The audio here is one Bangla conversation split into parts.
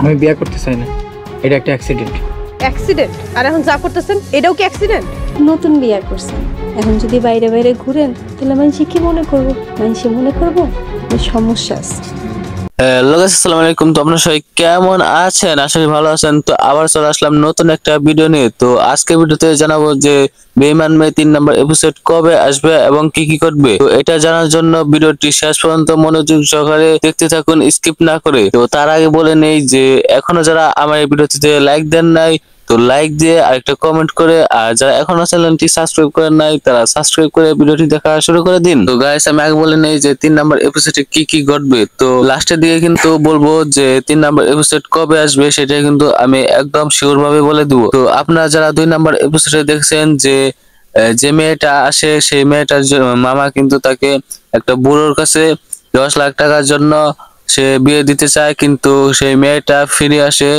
আমি বিয়ে করতে চাই না, এটা একটা অ্যাক্সিডেন্ট। অ্যাক্সিডেন্ট? আর এখন যা করতেছেন এটাও কি অ্যাক্সিডেন্ট? নতুন বিয়া করছেন, এখন যদি বাইরে বাইরে ঘুরেন তাহলে মানুষ কি মনে করবো? মানুষ মনে করবো যে সমস্যা আছে। হ্যালো গাইস, আসসালামু আলাইকুম। তো আপনারা সবাই কেমন আছেন? আশা করি ভালো আছেন। তো আবার চলে আসলাম নতুন একটা ভিডিও নিয়ে। তো আজকে ভিডিওতে জানাবো যে বেঈমান মেয়ে 3 নম্বর এপিসোড কবে আসবে এবং কি কি করবে। তো এটা জানার জন্য ভিডিওটি শেষ পর্যন্ত মনোযোগ সহকারে দেখতে থাকুন, স্কিপ না করে। তো তার আগে বলে নেই যে এখনো যারা আমার এই ভিডিওটিতে লাইক দেন নাই, তো লাইক দিয়ে আরেকটা কমেন্ট করে, আর যারা এখনো চ্যানেলটি সাবস্ক্রাইব করেন নাই তারা সাবস্ক্রাইব করে ভিডিওটি দেখা শুরু করে দিন। তো গাইস, আমি আগে বলে নেই যে 3 নম্বর এপিসোডে কি কি ঘটবে। তো লাস্টের দিকে কিন্তু বলবো যে 3 নম্বর এপিসোড কবে আসবে সেটা কিন্তু আমি একদম শিওর ভাবে বলে দিব। তো আপনারা যারা 2 নম্বর এপিসোডে দেখছেন যে মেয়েটা আসে, সেই মেয়েটার মামা কিন্তু তাকে একটা বুড়োর কাছে 10 লাখ টাকার জন্য সে বিয়ে দিতে চায়, কিন্তু সেই মেয়েটা ফিরে আসে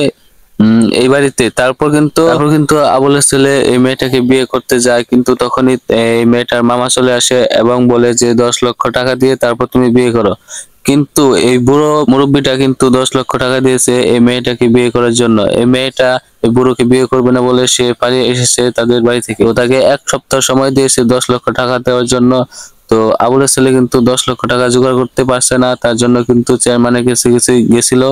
এই বাড়িতে। তারপর কিন্তু আবুলের ছেলে এই মেয়েটাকে বিয়ে করতে যায়, কিন্তু তখনই এই মেয়েটার মামা চলে আসে এবং বলে যে 10 লক্ষ টাকা দিয়ে তারপর তুমি বিয়ে করো। কিন্তু এই বুড়ো মুরব্বিটা কিন্তু 10 লক্ষ টাকা দিয়েছে এই মেয়েটাকে বিয়ে করার জন্য। এই মেয়েটা এই বুড়োকে বিয়ে করবে না বলে সে পালিয়ে এসেছে তাদের বাড়ি থেকে। ও তাকে 1 সপ্তাহ সময় দিয়েছে 10 লক্ষ টাকা দেওয়ার জন্য। তো আবুলের ছেলে কিন্তু 10 লক্ষ টাকা জোগাড় করতে পারছে না, তার জন্য কিন্তু চেয়ারম্যানের কাছে গেছিল।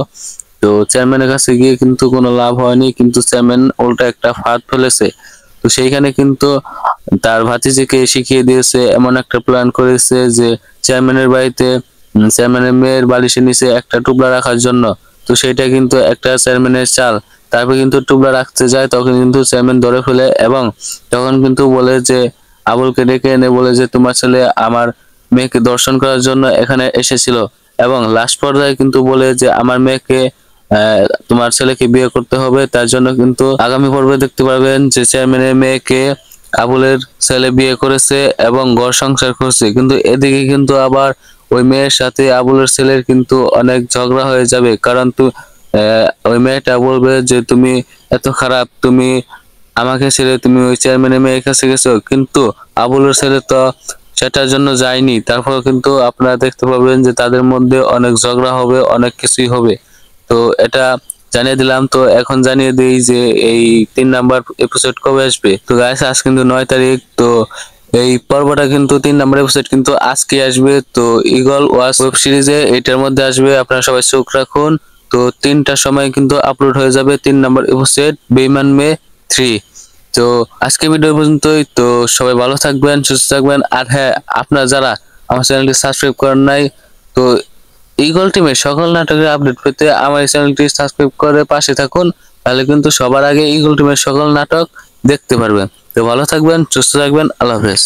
তো চেয়ারম্যানের কাছে গিয়ে কিন্তু কোনো লাভ হয়নি, কিন্তু চেয়ারম্যান উল্টা একটা ফাঁদ ফেলেছে। তো সেইখানে কিন্তু তার ভাতিজিকে শিখিয়ে দিয়েছে, এমন একটা প্ল্যান করেছে যে চেয়ারম্যানের বাড়িতে চেয়ারম্যানের মেয়ের বালিশের নিচে একটা টুকরা রাখার জন্য। তো সেটা কিন্তু একটা চেয়ারম্যানের চাল। তারপর কিন্তু টুকরা রাখতে যায়, তখন কিন্তু চেয়ারম্যান ধরে ফেলে এবং তখন কিন্তু বলে যে আবুলকে ডেকে এনে বলে যে তোমার ছেলে আমার মেয়েকে দর্শন করার জন্য এখানে এসেছিল। এবং লাস্ট পর্যায়ে কিন্তু বলে যে আমার মেয়েকে তোমার ছেলেকে বিয়ে করতে হবে। তার জন্য কিন্তু আগামী পর্বে দেখতে পারবেন যে চেয়ারম্যানের মেয়েকে আবুলের ছেলে বিয়ে করেছে এবং ঘর সংসার করছে। কিন্তু এদিকে কিন্তু আবার ওই মেয়ের সাথে আবুলের ছেলের কিন্তু অনেক ঝগড়া হয়ে যাবে, কারণ ওই মেয়েটা বলবে যে তুমি এত খারাপ, তুমি আমাকে ছেড়ে তুমি ওই চেয়ারম্যানের মেয়ের কাছে গেছো। কিন্তু আবুলের ছেলে তো সেটার জন্য যায়নি। তারপর কিন্তু আপনারা দেখতে পাবেন যে তাদের মধ্যে অনেক ঝগড়া হবে, অনেক কিছুই হবে। তো এটা জানিয়ে দিলাম। তো এখন জানিয়ে দিই যে এই 3 নাম্বার এপিসোড কবে আসবে। তো গাইস, আজ কিন্তু 9 তারিখ। তো এই পর্বটা কিন্তু 3 নাম্বার এপিসোড কিন্তু আজকে আসবে। তো ইগল ওয়াচ ওয়েব সিরিজে এটার মধ্যে আসবে, আপনারা সবাই চোখ রাখুন। তো 3টার সময় কিন্তু আপলোড হয়ে যাবে 3 নাম্বার এপিসোড বেঈমান মেয়ে 3। তো আজকে ভিডিও পর্যন্তই। তো সবাই ভালো থাকবেন, সুস্থ থাকবেন। আর হ্যাঁ, আপনারা যারা আমার চ্যানেলটি সাবস্ক্রাইব করেন নাই, তো ইগল টিমের সকল নাটকের আপডেট পেতে আমার এই চ্যানেলটি সাবস্ক্রাইব করে পাশে থাকুন, তাহলে কিন্তু সবার আগে ইগল টিমের সকল নাটক দেখতে পারবেন। তো ভালো থাকবেন, সুস্থ থাকবেন, আল্লাহ হাফেজ।